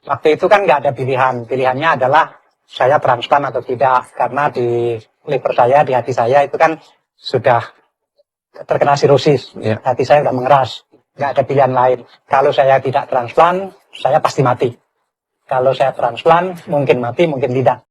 Waktu itu kan nggak ada pilihan. Pilihannya adalah saya transplant atau tidak. Karena di liver saya, di hati saya itu kan sudah terkena sirosis. Ya. Hati saya udah mengeras. Nggak ada pilihan lain. Kalau saya tidak transplant, saya pasti mati. Kalau saya transplant, mungkin mati, mungkin tidak.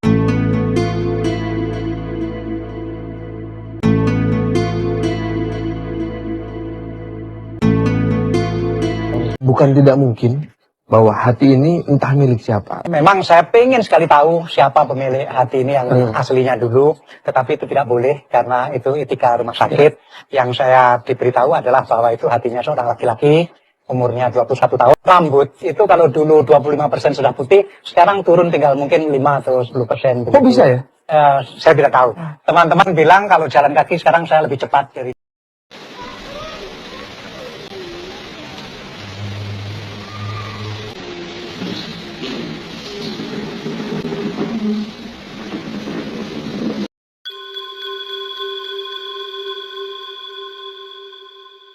Bukan tidak mungkin bahwa hati ini entah milik siapa. Memang saya pengen sekali tahu siapa pemilik hati ini yang aslinya dulu, tetapi itu tidak boleh karena itu etika rumah sakit. Yang saya diberitahu adalah bahwa itu hatinya seorang laki-laki, umurnya 21 tahun. Rambut itu kalau dulu 25% sudah putih, sekarang turun tinggal mungkin 5 atau 10%. Kok bisa ya? Saya tidak tahu. Teman-teman bilang kalau jalan kaki sekarang saya lebih cepat dari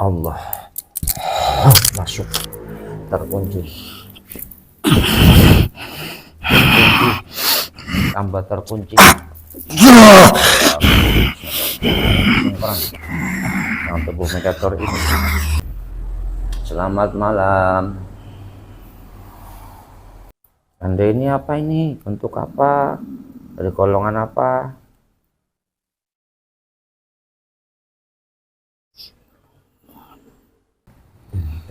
Allah. Masuk, terkunci, tambah terkunci. Yang tubuh meditator ini. Selamat malam. Anda ini apa ini? Bentuk apa? Dari golongan apa?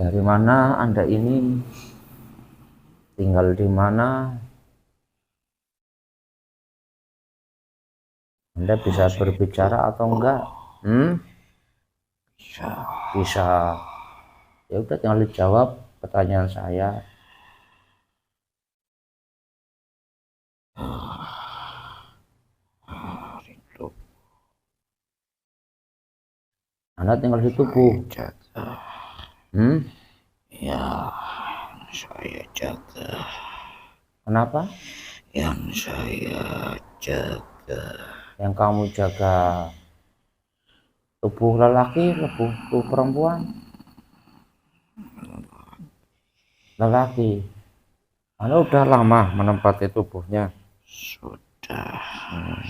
Dari mana Anda ini? Tinggal di mana? Anda bisa berbicara atau enggak? Bisa. Ya udah, tinggal dijawab pertanyaan saya. Anda tinggal di tubuh. Ya, saya jaga. Kenapa? Yang saya jaga. Yang kamu jaga tubuh lelaki, tubuh perempuan? Lelaki. Anda udah lama menempati tubuhnya? Sudah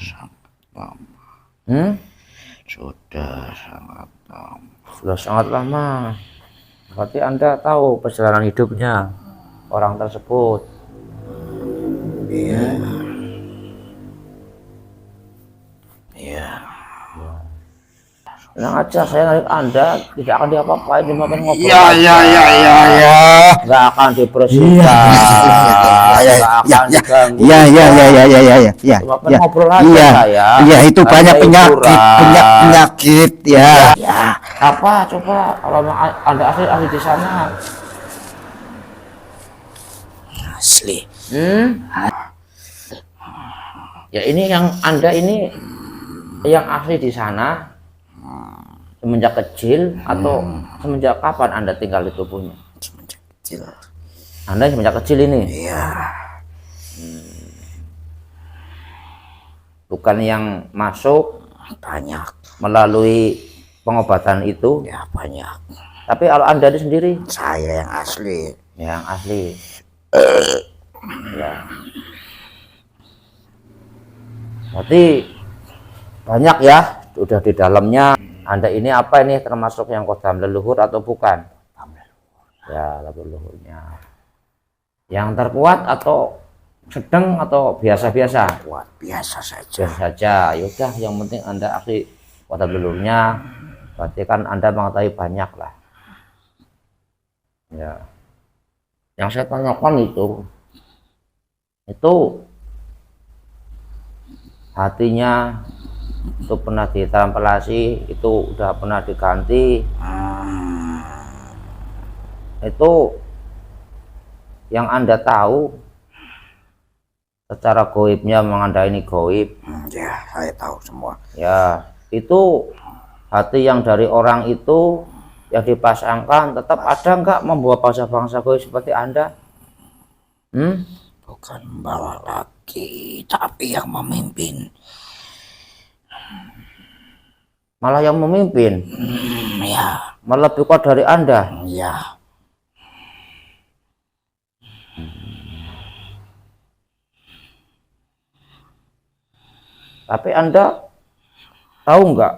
sangat lama. Sudah sangat lama. Sudah sangat lama. Berarti Anda tahu perjalanan hidupnya orang tersebut. Iya. Iya. Tenang aja, saya narik Anda tidak akan diapa-apain, cuma pengen ngobrol. Ya. Nggak akan dibersihkan. Nggak akan diganggu. Ya. Cuma pengen ngobrol aja saya. Iya, itu banyak penyakit ya. Apa coba kalau Anda asli di sana? Asli. Ya ini yang Anda ini yang asli di sana semenjak kecil atau semenjak kapan Anda tinggal di tubuhnya? Semenjak kecil. Anda semenjak kecil ini? Iya. Bukan yang masuk Banyak. melalui pengobatan itu? Ya, banyak. Tapi kalau Anda sendiri? Saya yang asli. Yang asli. Ya. Berarti banyak ya, udah di dalamnya. Anda ini apa ini, termasuk yang kodam leluhur atau bukan? Ya, leluhurnya. Yang terkuat atau sedang atau biasa-biasa? Kuat, biasa saja. Biasa saja. Yaudah, yang penting Anda asli kodam leluhurnya. Berarti kan Anda mengetahui banyak lah. Ya. Yang saya tanyakan itu hatinya itu pernah ditransplantasi, itu udah pernah diganti. Itu yang Anda tahu secara goibnya, memang Anda ini goib. Ya, saya tahu semua. Ya, itu hati yang dari orang itu yang dipasangkan tetap ada nggak membawa bangsa-bangsa goib seperti Anda? Bukan membawa lagi, tapi yang memimpin. Malah yang memimpin? Ya. Malah lebih kuat dari Anda? Ya. Tapi Anda tahu nggak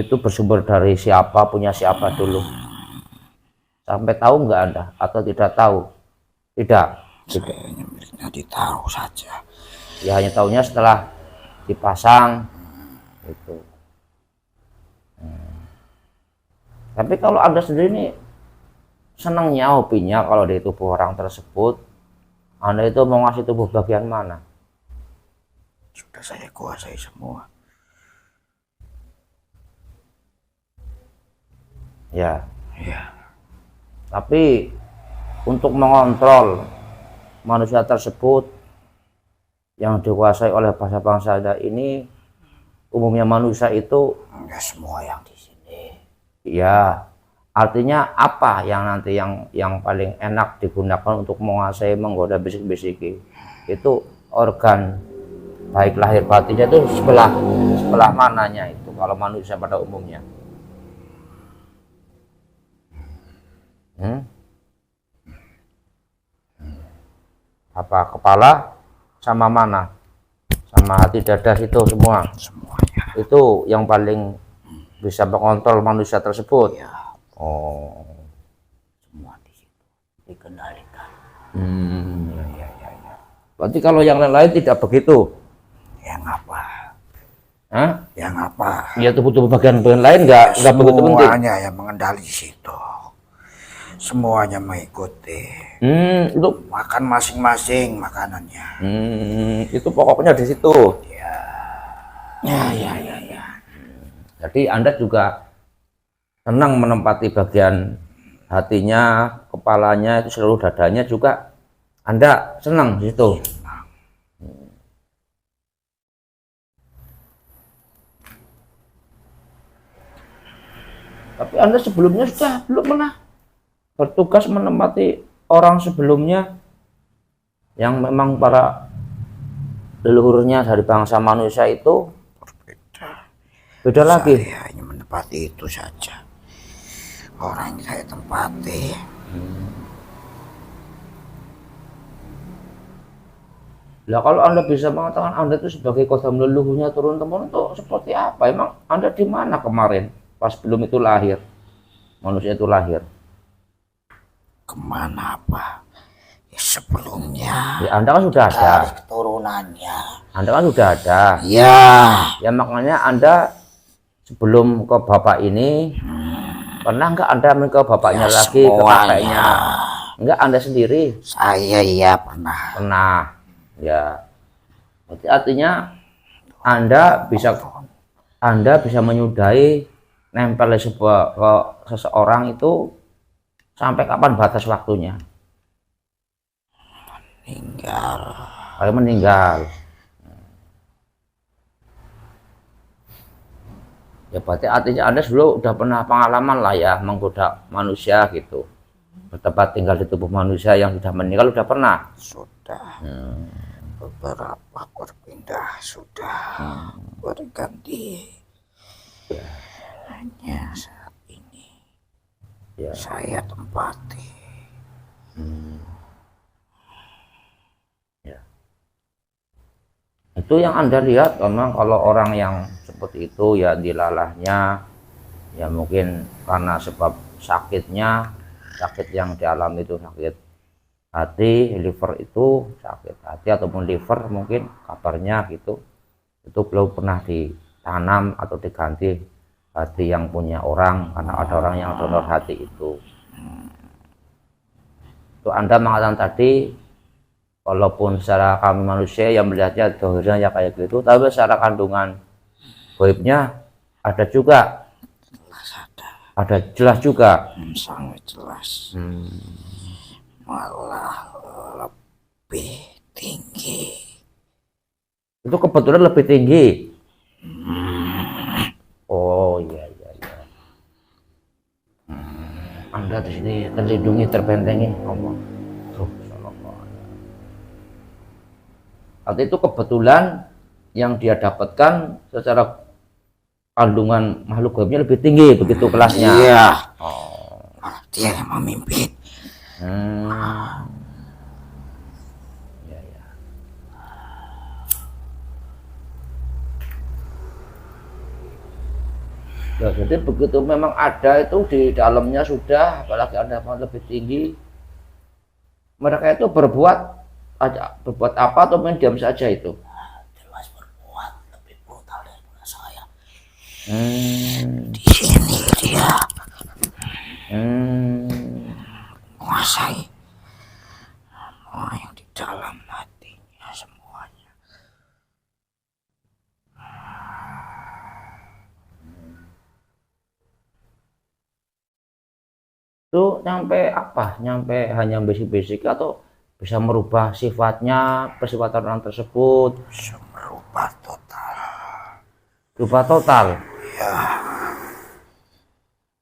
itu bersumber dari siapa, punya siapa dulu? Sampai tahu nggak Anda atau tidak tahu? Tidak. Saya hanya miliknya ditaruh saja. Ya hanya tahunya setelah dipasang itu. Tapi kalau Anda sendiri ini senangnya, hobinya kalau di tubuh orang tersebut, Anda itu mau ngasih tubuh bagian mana? Sudah saya kuasai semua. Ya. Ya. Tapi untuk mengontrol manusia tersebut yang dikuasai oleh bangsa-bangsa ini, umumnya manusia itu Enggak semua yang di sini. ya, artinya apa yang nanti yang paling enak digunakan untuk menguasai, menggoda, bisik-bisiki? Itu organ baik lahir batinnya itu sebelah mananya itu kalau manusia pada umumnya? Apa kepala sama mana? Sama hati, dada, situ semua? Semuanya. Itu yang paling bisa mengontrol manusia tersebut. Ya, Oh. semua di situ dikendalikan. Ya. Berarti kalau yang lain-lain tidak begitu? Yang apa? Hah? Yang apa? Ya tubuh-tubuh bagian lain nggak begitu penting. Semuanya yang mengendali di situ. Semuanya mengikuti. Itu Makan masing-masing makanannya. itu pokoknya di situ. Ya. Jadi Anda juga senang menempati bagian hatinya, kepalanya, itu seluruh dadanya juga Anda senang di situ. Tapi Anda sebelumnya sudah belum pernah bertugas menempati orang sebelumnya yang memang para leluhurnya dari bangsa manusia itu beda lagi. Saya hanya menempati itu saja. Orang yang saya tempati. Lah kalau Anda bisa mengatakan Anda itu sebagai kodam leluhurnya turun temurun itu seperti apa? Emang Anda di mana kemarin pas belum itu lahir? Manusia itu lahir. Kemana apa? Ya, sebelumnya. Ya, Anda kan sudah ada. Dari keturunannya. Anda kan sudah ada. Ya. Ya makanya Anda sebelum ke bapak ini pernah nggak Anda ke bapaknya Ya, lagi, ke semuanya. kakeknya? Enggak, Anda sendiri? Saya iya pernah. Pernah. Ya. Berarti artinya Anda bisa menyudahi nempel ke seseorang itu sampai kapan batas waktunya? Meninggal. Kalau meninggal. Ya berarti artinya Anda dulu udah pernah pengalaman lah ya menggoda manusia gitu. Bertempat tinggal di tubuh manusia yang sudah meninggal udah pernah. Sudah. Beberapa berpindah sudah. Berganti. Hanya saat ini Ya. saya tempati. Itu yang Anda lihat memang kalau orang yang seperti itu ya dilalahnya ya mungkin karena sebab sakitnya, sakit yang dialami itu sakit hati, liver itu sakit hati ataupun liver mungkin kabarnya gitu, itu belum pernah ditanam atau diganti hati yang punya orang karena ada orang yang donor hati itu Anda mengatakan tadi walaupun secara kami manusia yang melihatnya dohirnya ya kayak gitu, tapi secara kandungan goibnya ada juga, ada jelas juga. Sangat jelas. Malah lebih tinggi. Itu kebetulan lebih tinggi. Oh iya. Anda di sini terlindungi, terbentengi Allah. Artinya itu kebetulan yang dia dapatkan secara kandungan makhluk gaibnya lebih tinggi begitu kelasnya. Iya. Dia yang memimpin. Ya, jadi begitu memang ada itu di dalamnya sudah, apalagi ada yang lebih tinggi, mereka itu berbuat apa atau main diam saja itu? Jelas berbuat lebih brutal daripada saya. Hmm, Di sini dia hmm. menguasai semua yang di dalam hatinya semuanya. Itu nyampe apa? Nyampe hanya basic-basic atau bisa merubah sifatnya, persifatan orang tersebut, Bisa merubah total. berubah total, Ya,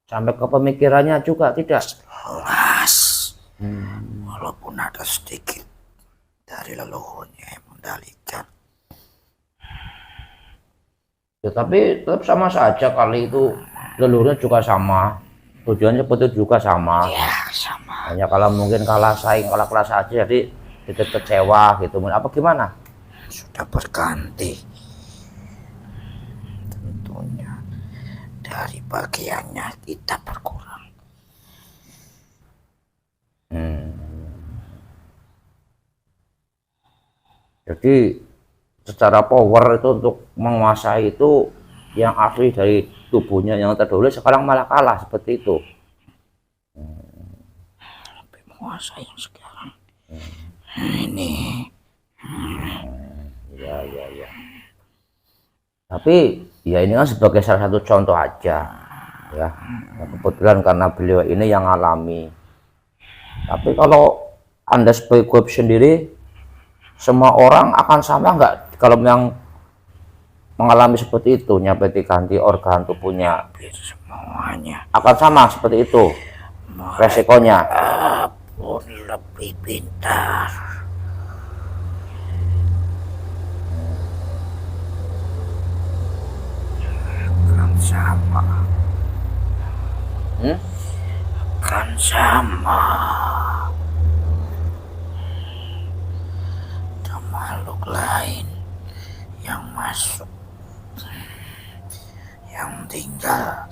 sampai ke pemikirannya juga tidak. jelas. Walaupun ada sedikit dari leluhurnya yang mengendalikan. Ya, tapi tetap sama saja kali itu leluhurnya juga sama, tujuannya seperti itu juga sama. Ya, sama. Hanya kalau mungkin kalah saing, kalah kelas aja, jadi sedikit kecewa gitu. Apa gimana? Sudah berganti. Tentunya dari bagiannya kita berkurang. Jadi secara power itu untuk menguasai itu yang asli dari tubuhnya yang terdahulu sekarang malah kalah seperti itu. Lebih menguasai yang sekarang. Ini Ya. Tapi ya ini kan sebagai salah satu contoh aja ya. Kebetulan karena beliau ini yang alami. Tapi kalau Anda sebagai gue sendiri, semua orang akan sama nggak kalau yang mengalami seperti itu, nyampe diganti organ tubuhnya, hampir semuanya. akan sama seperti itu resikonya? Pun lebih pintar. Kan sama. Kan sama. Ada makhluk lain yang masuk, yang tinggal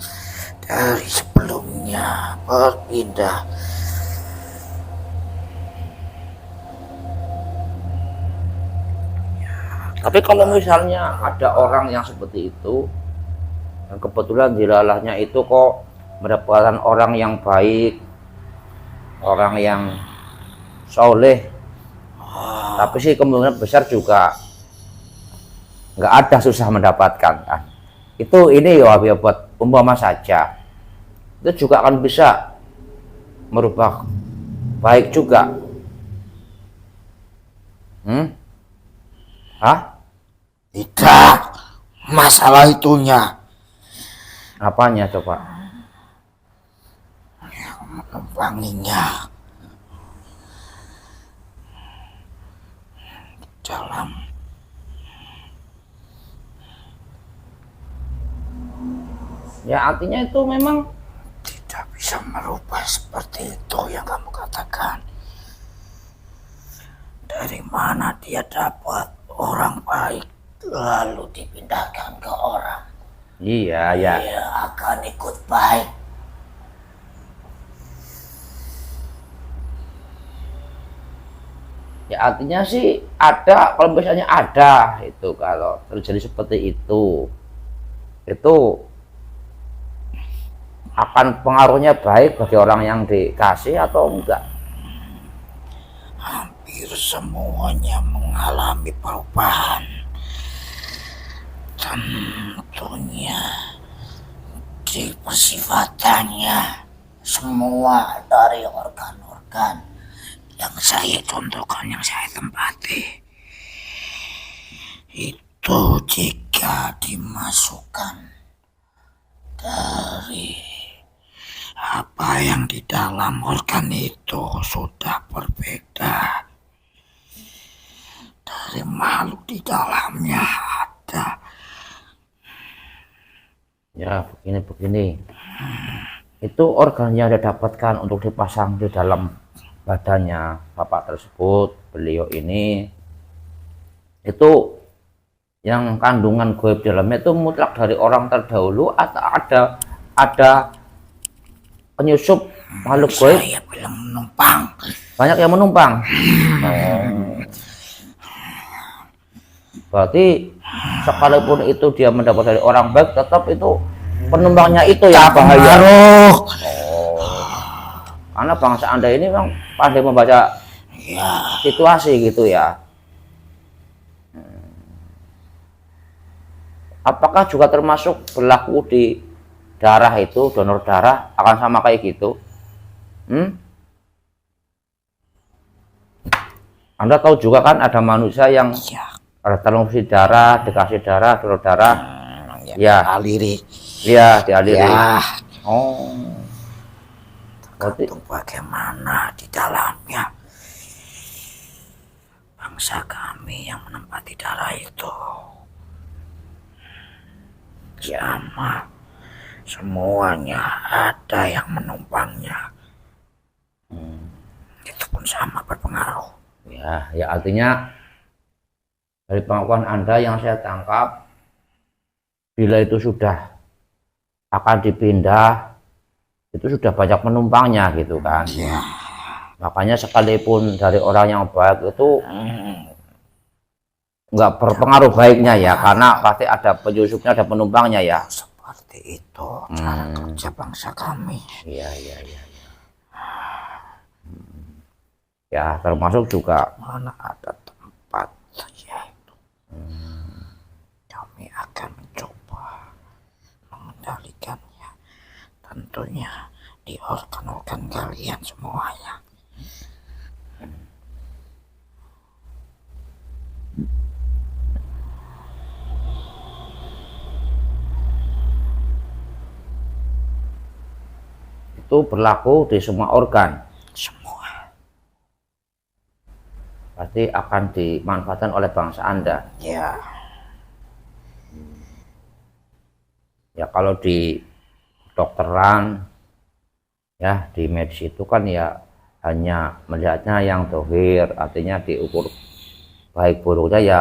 dari sebelumnya berpindah. Tapi kalau misalnya ada orang yang seperti itu, yang kebetulan dilalahnya itu kok mendapatkan orang yang baik, orang yang soleh, tapi sih kemungkinan besar juga nggak ada, susah mendapatkan kan. Itu ini ya buat umpama saja, itu juga akan bisa merubah baik juga. Hah? Tidak, masalah itunya Apanya coba? wanginya dalam. Ya artinya itu memang Tidak bisa merubah seperti itu yang kamu katakan. Dari mana dia dapat orang baik lalu dipindahkan ke orang? iya ya. Dia akan ikut baik. Ya artinya sih ada, kalau misalnya ada itu, kalau terjadi seperti itu akan pengaruhnya baik bagi orang yang dikasih atau enggak? Hampir semuanya mengalami perubahan. Tentunya di persifatannya, semua dari organ-organ yang saya contohkan, yang saya tempati, itu jika dimasukkan dari apa yang di dalam organ itu sudah berbeda dari makhluk di dalamnya ada. Ya begini. Itu organ yang dia dapatkan untuk dipasang di dalam badannya bapak tersebut, beliau ini, itu yang kandungan goib dalamnya itu mutlak dari orang terdahulu atau ada penyusup makhluk goib? Saya belum menumpang. Banyak yang menumpang. Berarti sekalipun itu dia mendapat dari orang baik, tetap itu penumpangnya itu yang bahaya. Karena bangsa Anda ini memang pandai membaca situasi gitu ya. Apakah juga termasuk berlaku di darah itu, donor darah akan sama kayak gitu? Anda tahu juga kan ada manusia yang ada transfusi darah, dikasih darah, donor darah, Aliri. ya dialiri. Ya, Oh, berarti tergantung bagaimana di dalamnya bangsa kami yang menempati darah itu. Sama, semuanya ada yang menumpangnya. Itu pun sama berpengaruh. ya artinya dari pengakuan Anda yang saya tangkap, bila itu sudah akan dipindah, itu sudah banyak penumpangnya gitu kan. Makanya sekalipun dari orang yang baik itu nggak berpengaruh baiknya ya, karena pasti ada penyusupnya, ada penumpangnya ya. Seperti itu cara kerja bangsa kami. Iya. Ya termasuk juga Mana ada tempat yaitu kami akan mencoba mengendalikannya, tentunya di organ-organ kalian semuanya. itu berlaku di semua organ. Semua. Pasti akan dimanfaatkan oleh bangsa Anda. Ya kalau di dokteran, ya di medis itu kan ya hanya melihatnya yang dohir, artinya diukur baik buruknya ya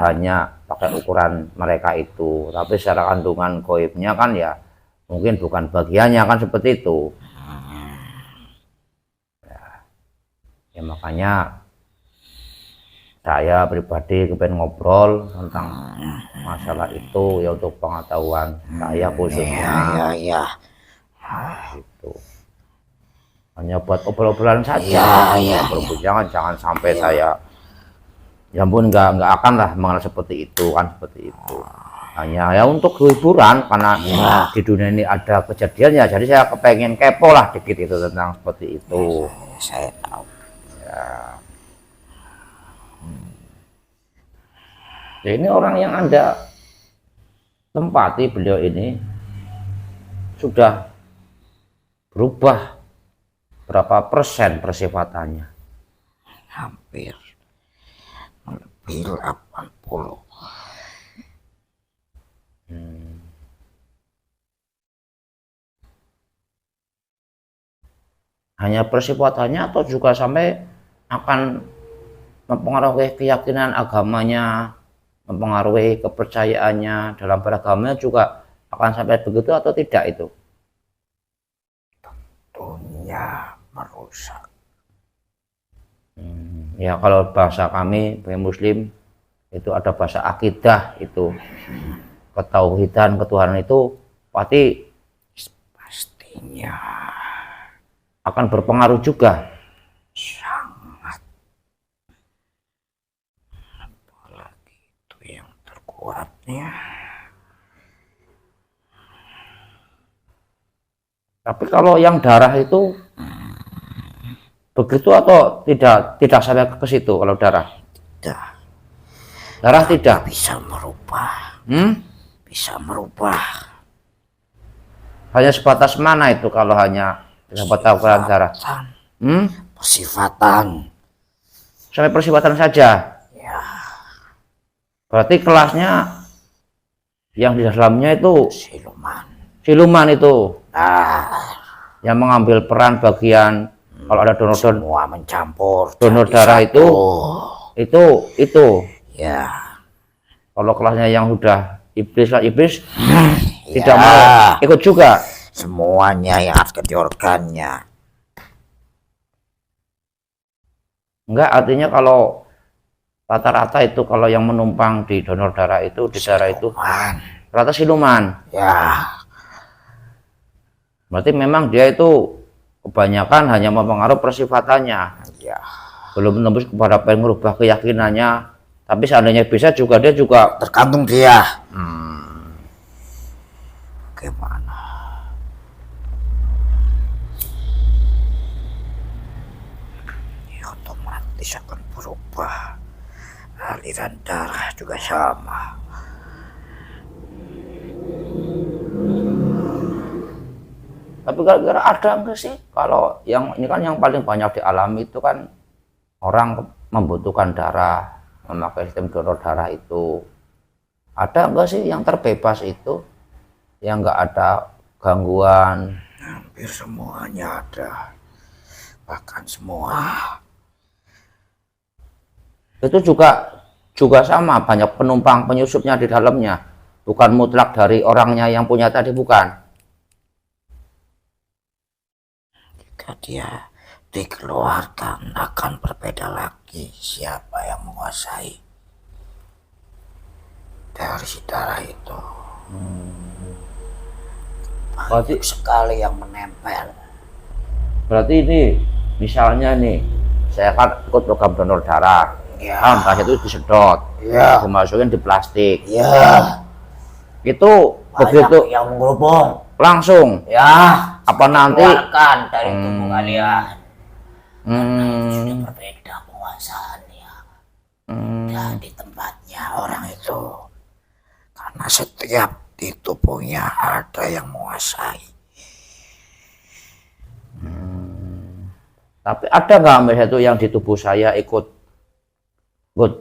hanya pakai ukuran mereka itu. Tapi secara kandungan goibnya kan ya mungkin bukan bagiannya kan seperti itu. Ya makanya saya pribadi kepengen ngobrol tentang masalah itu ya untuk pengetahuan saya khususnya. Gitu. Hanya buat obrol-obrolan saja. Jangan sampai saya ya pun nggak akan lah mengenal seperti itu kan, seperti itu. Hanya ya untuk hiburan karena di dunia ini ada kejadiannya, jadi saya kepengen kepo lah dikit itu tentang seperti itu. Saya tahu. Ya ini orang yang Anda tempati, beliau ini sudah berubah berapa persen persifatannya? Hampir lebih 80. Hanya persifatannya atau juga sampai akan mempengaruhi keyakinan agamanya, mempengaruhi kepercayaannya dalam beragamanya juga akan sampai begitu atau tidak itu? Tentunya merusak. Ya kalau bahasa kami Muslim itu ada bahasa akidah, itu ketauhidan, ketuhanan itu pastinya akan berpengaruh juga. Sangat. Apalagi itu yang terkuatnya. Tapi kalau yang darah itu begitu atau tidak sampai ke situ kalau darah? Tidak. Darah tidak Bisa merubah. Bisa merubah. Hanya sebatas mana itu kalau hanya sebatas ukuran darah? Persifatan. Sampai persifatan saja. Ya. Berarti kelasnya yang di dalamnya itu Siluman itu yang mengambil peran bagian kalau ada donor semua mencampur donor jadi darah satu. itu Ya. Kalau kelasnya yang sudah iblis lah iblis, tidak Ya. mau ikut juga. Semuanya yang harus di organnya. Enggak, artinya kalau rata-rata itu kalau yang menumpang di donor darah itu di darah itu Siluman. rata siluman. Ya. Berarti memang dia itu kebanyakan hanya mempengaruhi persifatannya, Ya. belum menembus kepada pengen merubah keyakinannya. Tapi seandainya bisa juga dia juga Tergantung dia. Gimana? Ya otomatis akan berubah. Aliran darah juga sama. tapi gara-gara ada enggak sih kalau yang ini kan yang paling banyak dialami itu kan orang membutuhkan darah, memakai sistem donor darah itu. Ada enggak sih yang terbebas itu, yang enggak ada gangguan? Hampir semuanya ada. Bahkan semua. Itu juga sama, banyak penumpang penyusupnya di dalamnya, bukan mutlak dari orangnya yang punya tadi, bukan. Jika dia dikeluarkan akan berbeda lagi siapa yang menguasai dari si darah itu. Berarti, Sekali yang menempel. berarti ini misalnya nih, saya kan ikut program donor darah, Ya. tas itu disedot, Ya. dimasukin di plastik, Ya. itu begitu yang menggerubung. langsung Ya. apa nanti Keluarkan dari tubuh kalian. Sudah berbeda penguasaannya. Dan di tempatnya orang itu. Karena setiap di tubuhnya ada yang menguasai. tapi ada nggak misalnya itu yang di tubuh saya ikut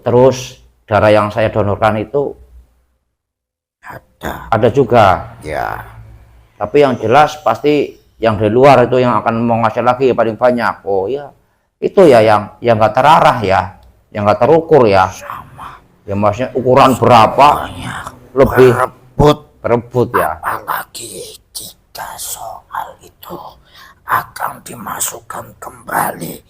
terus darah yang saya donorkan itu ada juga. Ya. Tapi yang jelas pasti yang di luar itu yang akan menguasai lagi paling banyak. Oh ya, itu ya yang nggak terarah ya, yang nggak terukur ya. Sama. Ya maksudnya ukuran berapa lebih berebut ya. Apalagi jika soal itu akan dimasukkan kembali.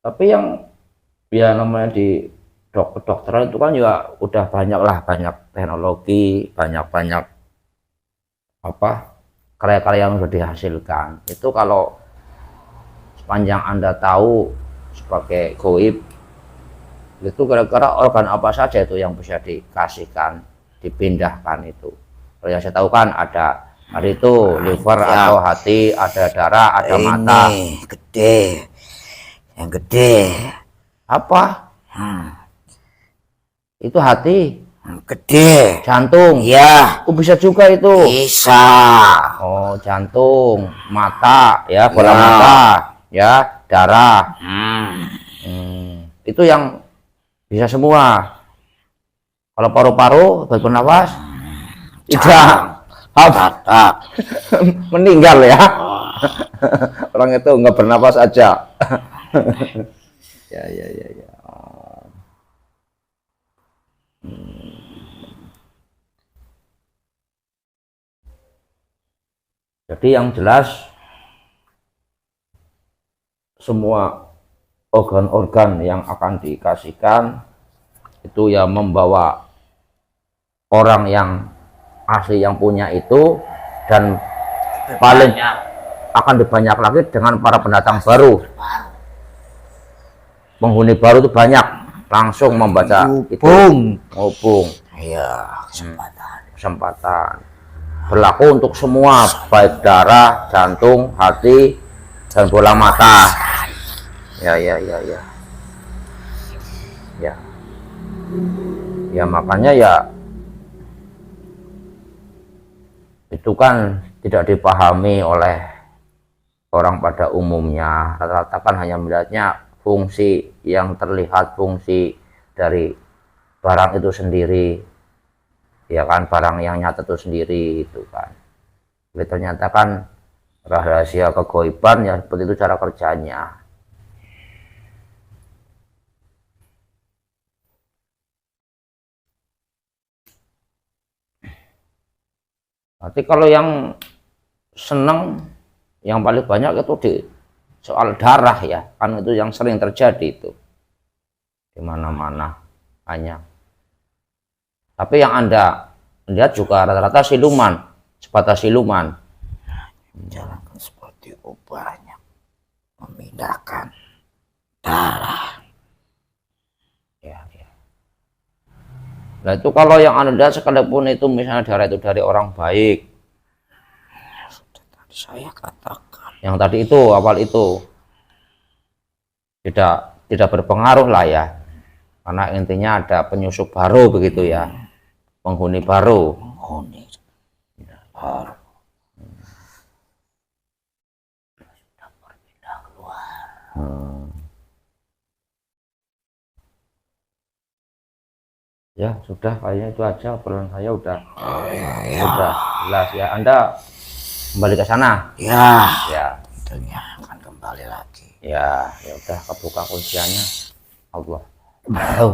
Tapi yang ya namanya di kedokteran itu kan juga udah banyak lah, banyak teknologi, banyak apa karya-karya yang sudah dihasilkan. Itu kalau sepanjang Anda tahu sebagai goib, itu kira-kira organ apa saja itu yang bisa dikasihkan, dipindahkan itu. Kalau yang saya tahu kan ada itu liver atau hati, ada darah, ada mata. Ini gede. Yang gede. Apa? Itu hati, Gede. jantung. Ya. Oh, bisa juga itu. Bisa. Oh, jantung, mata, ya, bola mata, ya, darah. Itu yang bisa semua. Kalau paru-paru, buat bernapas, tidak. Apa? Meninggal ya. Orang itu nggak bernapas aja. Ya. Jadi yang jelas semua organ-organ yang akan dikasihkan itu ya membawa orang yang asli yang punya itu, dan paling akan dibanyak lagi dengan para pendatang baru. Penghuni baru itu banyak, langsung membaca itu. Ngubung. Iya, Kesempatan. Berlaku untuk semua, baik darah, jantung, hati, dan bola mata. Ya. Ya makanya ya itu kan tidak dipahami oleh orang pada umumnya. Rata-rata kan hanya melihatnya fungsi yang terlihat, fungsi dari barang itu sendiri. ya kan, barang yang nyata itu sendiri itu kan. Tapi ternyata kan rahasia kegoiban ya seperti itu cara kerjanya. Nanti kalau yang seneng yang paling banyak itu di soal darah ya, kan itu yang sering terjadi itu di mana-mana hanya. Tapi yang Anda lihat juga rata-rata siluman, sebatas siluman. Jalankan seperti ubahnya, memindahkan darah. Ya, ya. Nah itu kalau yang Anda lihat sekalipun itu misalnya darah itu dari orang baik. Sudah tadi saya katakan. Yang tadi itu awal itu tidak berpengaruh lah ya. Karena intinya ada penyusup baru begitu ya. Penghuni baru. Penghuni baru. Sudah berpindah keluar. Ya sudah, kayaknya itu aja obrolan saya udah Ya. udah jelas ya. Anda kembali ke sana. Ya. Ya, Tentunya akan kembali lagi. ya, ya udah kebuka kunciannya. Allah. Baru.